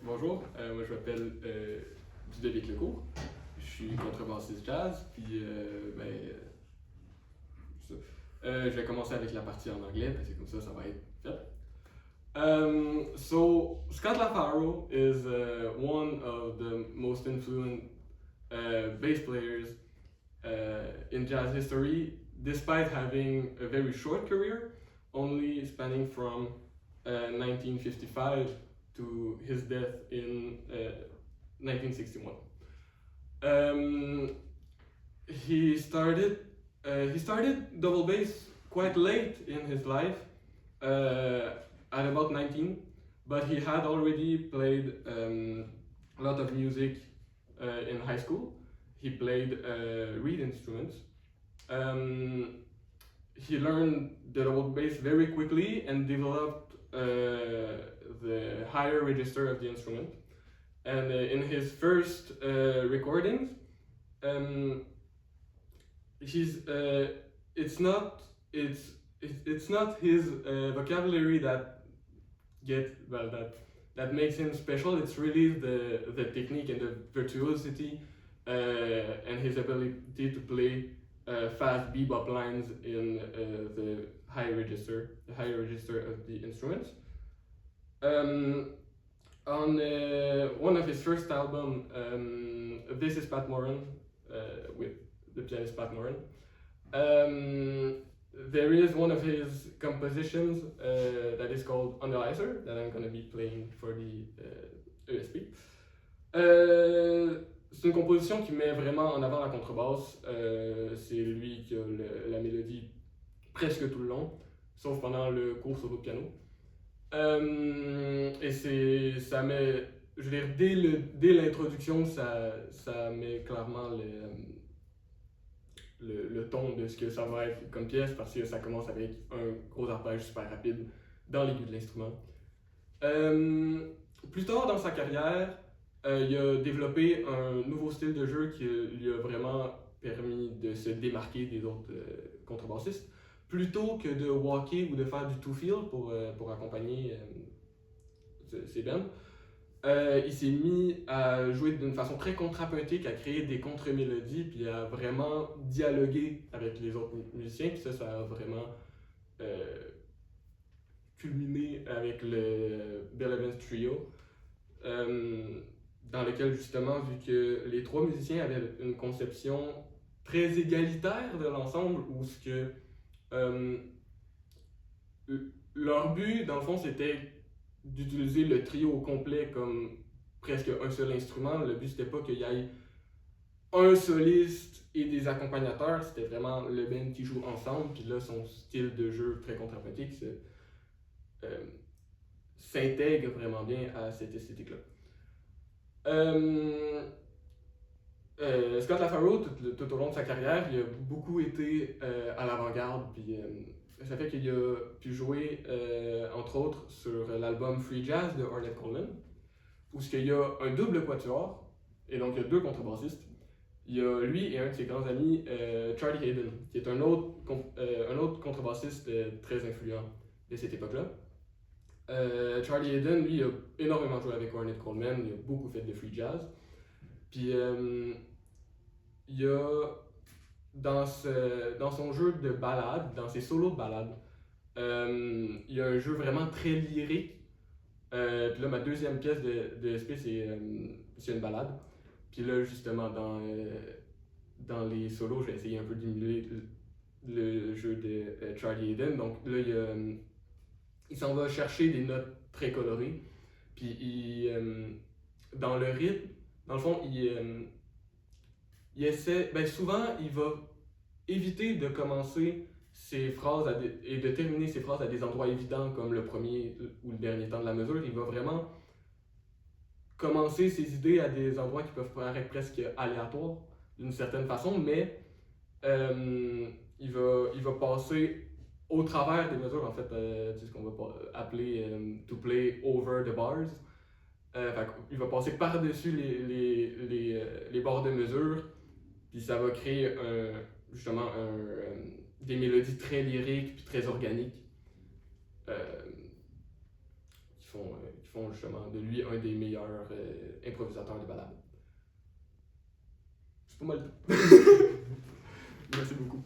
Bonjour, moi je m'appelle Ludovic Lecourt. Je suis contrebassiste jazz, puis je vais commencer avec la partie en anglais, parce que comme ça va être fait. So Scott LaFaro is one of the most influent bass players in jazz history, despite having a very short career, only spanning from 1955 to his death in 1961. He started double bass quite late in his life, at about 19, but he had already played a lot of music in high school. He played reed instruments. He learned the double bass very quickly and developed the higher register of the instrument. And in his first recordings, it's not his vocabulary that makes him special. It's really the technique and the virtuosity and his ability to play fast bebop lines in the higher register of the instruments. On one of his first album, This is Pat Moran, with the pianist Pat Moran, there is one of his compositions that is called Analyzer, that I'm going to be playing for the ESP. C'est une composition qui met vraiment en avant la contrebasse. C'est lui qui a la mélodie presque tout le long, sauf pendant le court solo de piano. Et ça met, je veux dire, dès l'introduction, ça met clairement le ton de ce que ça va être comme pièce, parce que ça commence avec un gros arpège super rapide dans l'aigu de l'instrument. Plus tard dans sa carrière, il a développé un nouveau style de jeu qui lui a vraiment permis de se démarquer des autres contrebassistes. Plutôt que de walker ou de faire du two-feel pour accompagner ses bands, il s'est mis à jouer d'une façon très contrapuntique, à créer des contre-mélodies, puis à vraiment dialoguer avec les autres musiciens. Puis ça a vraiment culminé avec le Bill Evans Trio, dans lequel justement, vu que les trois musiciens avaient une conception très égalitaire de l'ensemble, où ce que leur but, dans le fond, c'était d'utiliser le trio au complet comme presque un seul instrument. Le but, c'était pas qu'il y ait un soliste et des accompagnateurs, c'était vraiment le band qui joue ensemble. Puis là, son style de jeu très contrapuntique s'intègre vraiment bien à cette esthétique-là. Scott LaFaro, tout au long de sa carrière, il a beaucoup été à l'avant-garde, puis ça fait qu'il a pu jouer, entre autres, sur l'album Free Jazz de Ornette Coleman, où il y a un double quatuor, et donc il y a deux contrebassistes. Il y a lui et un de ses grands amis, Charlie Haden, qui est un autre contrebassiste très influent de cette époque-là. Charlie Haden, lui, a énormément joué avec Ornette Coleman, il a beaucoup fait de free jazz. Puis il y a dans son jeu de ballade, dans ses solos de ballade, il y a un jeu vraiment très lyrique. Puis là, ma deuxième pièce de SP, c'est une ballade. Puis là, justement, dans les solos, je vais essayer un peu d'émuler le jeu de Charlie Haden. Donc là, il s'en va chercher des notes très colorées. Puis dans le rythme, dans le fond, il essaie, souvent, il va éviter de commencer ses phrases et de terminer ses phrases à des endroits évidents comme le premier ou le dernier temps de la mesure. Il va vraiment commencer ses idées à des endroits qui peuvent paraître presque aléatoires d'une certaine façon, mais il va passer au travers des mesures, en fait, c'est ce qu'on va appeler to play over the bars. Il va passer par-dessus les barres de mesure, puis ça va créer justement des mélodies très lyriques puis très organiques qui qui font justement de lui un des meilleurs improvisateurs de ballade. C'est pas mal tout. Merci beaucoup.